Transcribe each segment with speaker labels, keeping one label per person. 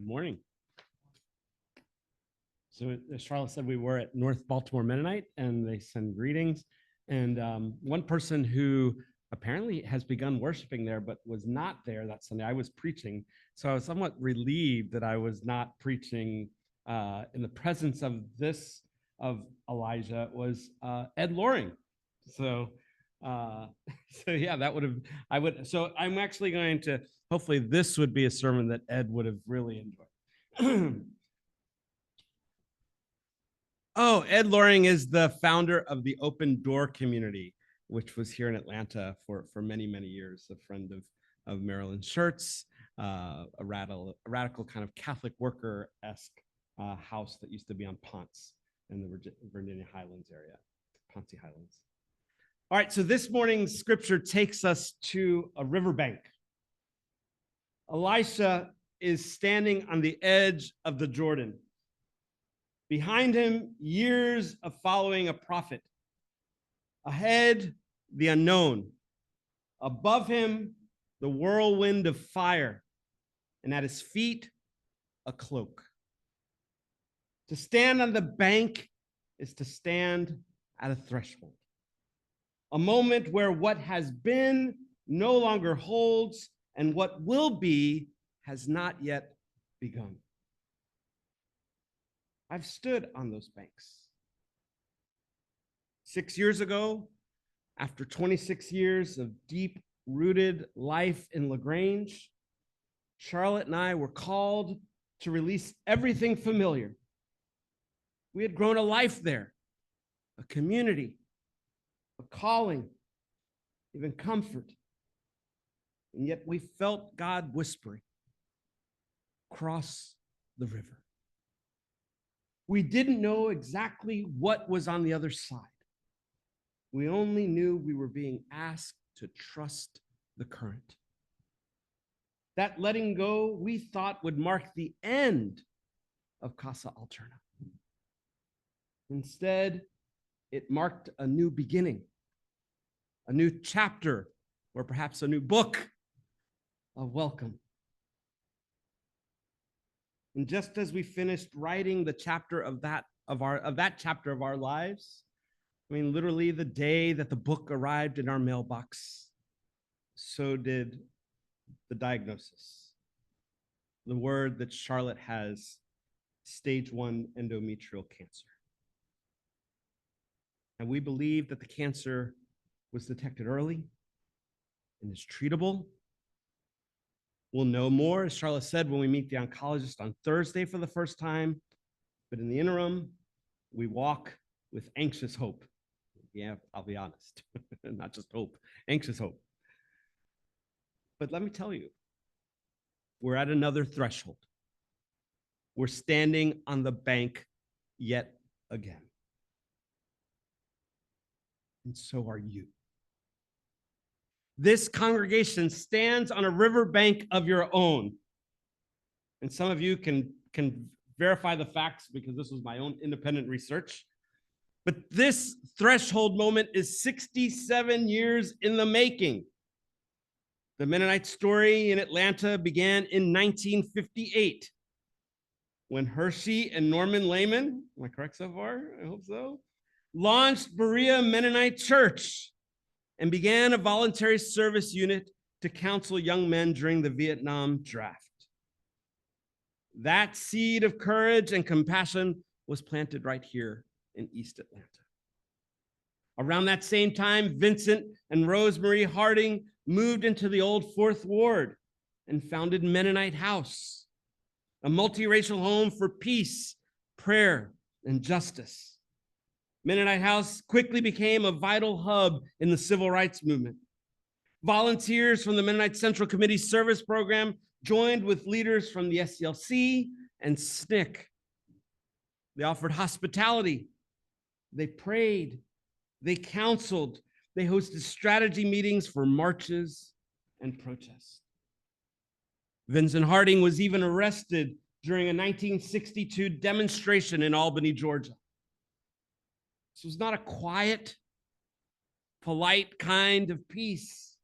Speaker 1: Good morning. So as Charlotte said, we were at North Baltimore Mennonite, and they send greetings. And one person who apparently has begun worshiping there, but was not there that Sunday, I was preaching. So I was somewhat relieved that I was not preaching in the presence of Elijah, was Ed Loring. So yeah, that would have, so I'm actually going to, hopefully this would be a sermon that Ed would have really enjoyed. Oh, Ed Loring is the founder of the Open Door community, which was here in Atlanta for many, many years, a friend of Marilyn Schertz, a radical kind of Catholic worker-esque house that used to be on Ponce in the Virginia Highlands area, Ponce Highlands. All right, so this morning's scripture takes us to a riverbank. Elisha is standing on the edge of the Jordan. Behind him, years of following a prophet. Ahead, the unknown. Above him, the whirlwind of fire. And at his feet, a cloak. To stand on the bank is to stand at a threshold. A moment where what has been no longer holds, and what will be has not yet begun. I've stood on those banks. 6 years ago, after 26 years of deep-rooted life in LaGrange, Charlotte and I were called to release everything familiar. We had grown a life there, a community, a calling, even comfort. And yet we felt God whispering, cross the river. We didn't know exactly what was on the other side. We only knew we were being asked to trust the current. That letting go, we thought, would mark the end of Casa Alterna. Instead, it marked a new beginning, a new chapter, or perhaps a new book of welcome. And just as we finished writing the chapter of that chapter of our lives, I mean, literally the day that the book arrived in our mailbox, so did the diagnosis. The word that Charlotte has stage 1 endometrial cancer. And we believe that the cancer was detected early and is treatable. We'll know more, as Charlotte said, when we meet the oncologist on Thursday for the first time. But in the interim, we walk with anxious hope. Yeah, I'll be honest, not just hope, anxious hope. But let me tell you, we're at another threshold. We're standing on the bank yet again. And so are you. This congregation stands on a riverbank of your own. And some of you can verify the facts because this was my own independent research. But this threshold moment is 67 years in the making. The Mennonite story in Atlanta began in 1958 when Hershey and Norman Lehman, am I correct so far? I hope so, launched Berea Mennonite Church and began a voluntary service unit to counsel young men during the Vietnam draft. That seed of courage and compassion was planted right here in East Atlanta. Around that same time, Vincent and Rosemarie Harding moved into the old Fourth Ward and founded Mennonite House, a multiracial home for peace, prayer, and justice. Mennonite House quickly became a vital hub in the civil rights movement. Volunteers from the Mennonite Central Committee Service Program joined with leaders from the SCLC and SNCC. They offered hospitality. They prayed. They counseled. They hosted strategy meetings for marches and protests. Vincent Harding was even arrested during a 1962 demonstration in Albany, Georgia. This was not a quiet, polite kind of peace.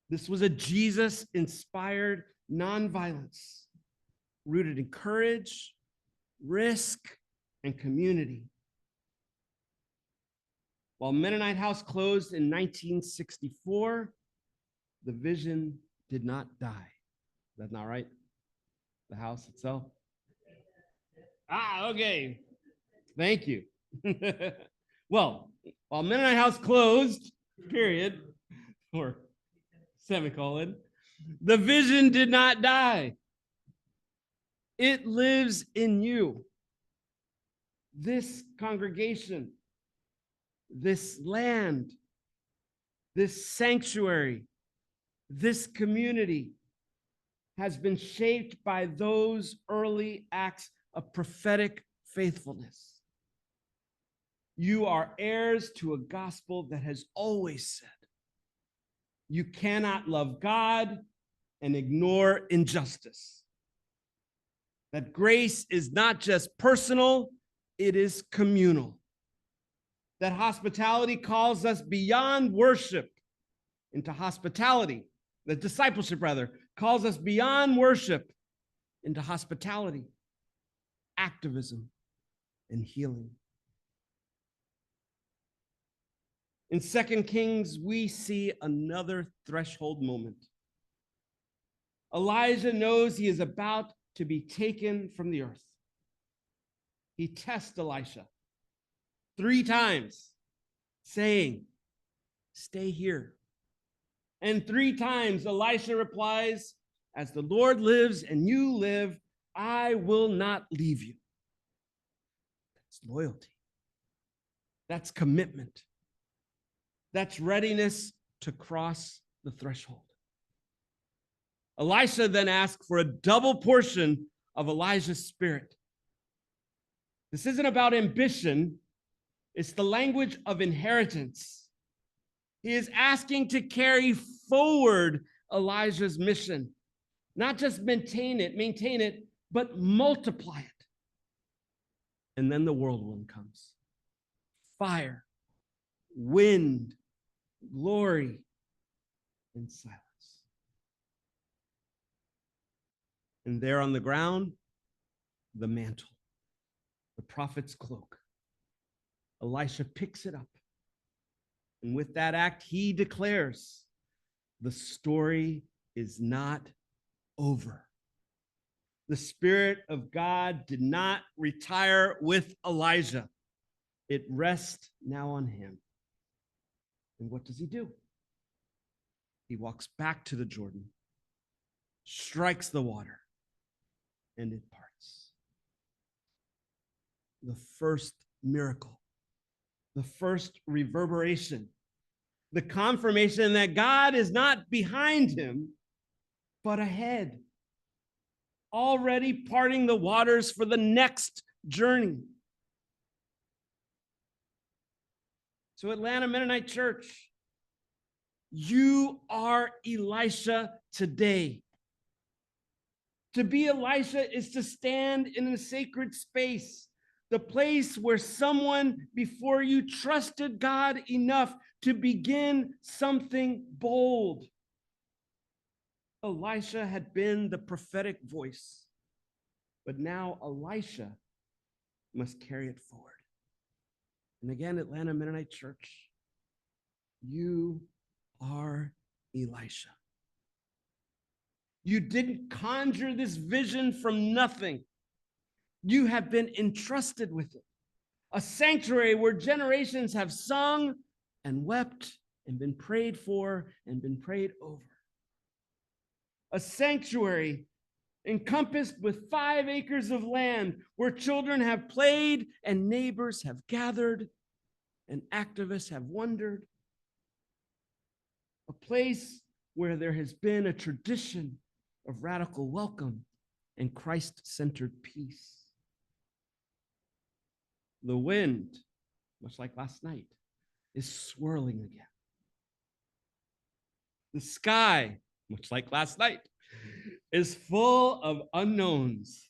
Speaker 1: This was a Jesus-inspired nonviolence rooted in courage, risk, and community. While Mennonite House closed in 1964, the vision did not die. Is that not right? The house itself? Okay. Thank you. Well, while Mennonite House closed, period, or semicolon, the vision did not die. It lives in you. This congregation, this land, this sanctuary, this community has been shaped by those early acts of prophetic faithfulness. You are heirs to a gospel that has always said, you cannot love God and ignore injustice. That grace is not just personal, it is communal. That hospitality calls us beyond worship into hospitality. That discipleship, rather, calls us beyond worship into hospitality, activism, and healing. In 2 Kings, we see another threshold moment. Elijah knows he is about to be taken from the earth. He tests Elisha 3 times, saying, stay here. And 3 times Elisha replies, as the Lord lives and you live, I will not leave you. That's loyalty. That's commitment. That's readiness to cross the threshold. Elisha then asked for a double portion of Elijah's spirit. This isn't about ambition. It's the language of inheritance. He is asking to carry forward Elijah's mission, not just maintain it, but multiply it. And then the whirlwind comes. Fire, wind, glory, and silence. And there on the ground, the mantle, the prophet's cloak. Elisha picks it up. And with that act, he declares, the story is not over. The Spirit of God did not retire with Elijah. It rests now on him. And what does he do? He walks back to the Jordan, strikes the water, and it parts. The first miracle, the first reverberation, the confirmation that God is not behind him, but ahead, already parting the waters for the next journey. So Atlanta Mennonite Church, you are Elisha today. To be Elisha is to stand in a sacred space, the place where someone before you trusted God enough to begin something bold. Elisha had been the prophetic voice, but now Elisha must carry it forward. And again, Atlanta Mennonite Church, you are Elisha. You didn't conjure this vision from nothing. You have been entrusted with it. A sanctuary where generations have sung and wept and been prayed for and been prayed over. A sanctuary encompassed with 5 acres of land where children have played and neighbors have gathered and activists have wondered. A place where there has been a tradition of radical welcome and Christ-centered peace. The wind, much like last night, is swirling again. The sky, much like last night, is full of unknowns.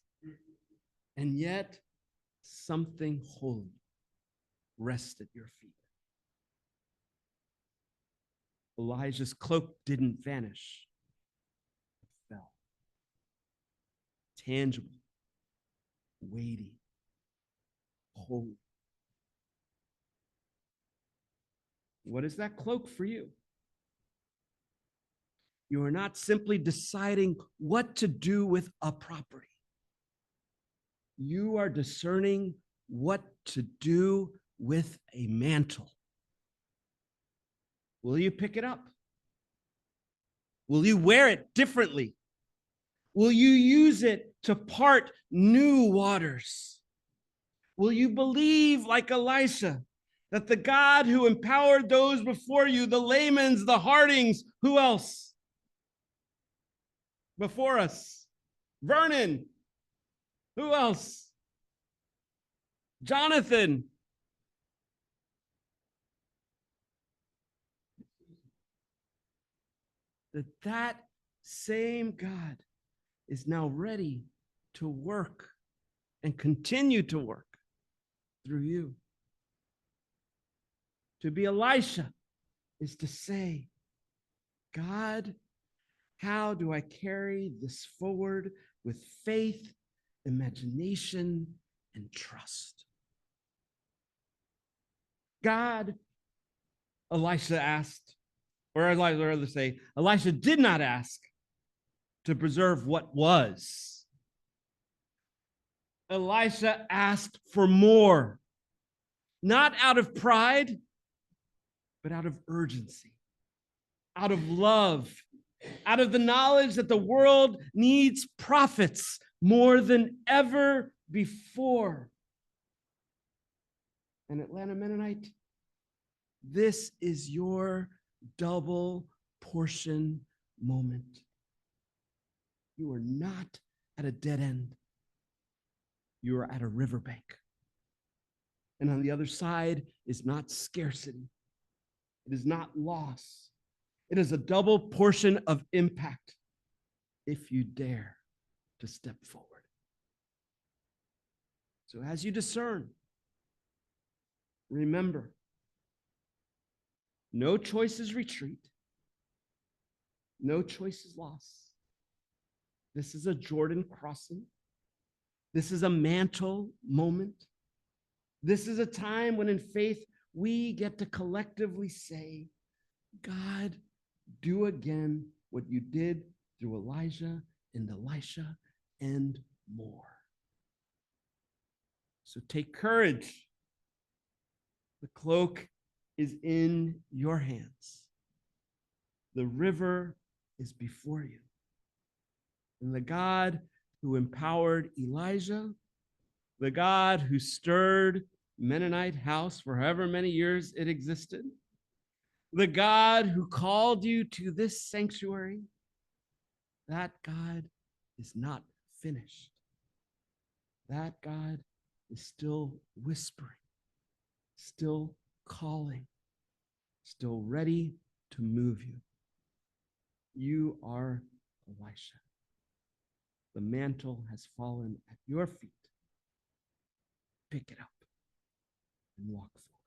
Speaker 1: And yet, something holy rests at your feet. Elijah's cloak didn't vanish. It fell. tangible, weighty, holy. What is that cloak for you? You are not simply deciding what to do with a property. You are discerning what to do with a mantle. Will you pick it up? Will you wear it differently? Will you use it to part new waters? Will you believe, like Elisha, that the God who empowered those before you, the Lamans, the Hardings, who else? Before us, Vernon, who else? Jonathan. That same God is now ready to work and continue to work through you. To be Elisha is to say, God, how do I carry this forward with faith, imagination, and trust? God, Elisha asked, or I'd rather say, Elisha did not ask to preserve what was. Elisha asked for more, not out of pride, but out of urgency, out of love, out of the knowledge that the world needs prophets more than ever before. And Atlanta Mennonite, this is your double portion moment. You are not at a dead end. You are at a riverbank. And on the other side is not scarcity. It is not loss. It is a double portion of impact if you dare to step forward. So as you discern, remember, no choice is retreat. No choice is loss. This is a Jordan crossing. This is a mantle moment. This is a time when in faith we get to collectively say, God, do again what you did through Elijah and Elisha and more. So take courage. The cloak is in your hands. The river is before you. And the God who empowered Elijah, the God who stirred Mennonite house for however many years it existed, the God who called you to this sanctuary, that God is not finished. That God is still whispering, still calling, still ready to move you. You are Elisha. The mantle has fallen at your feet. Pick it up and walk forward.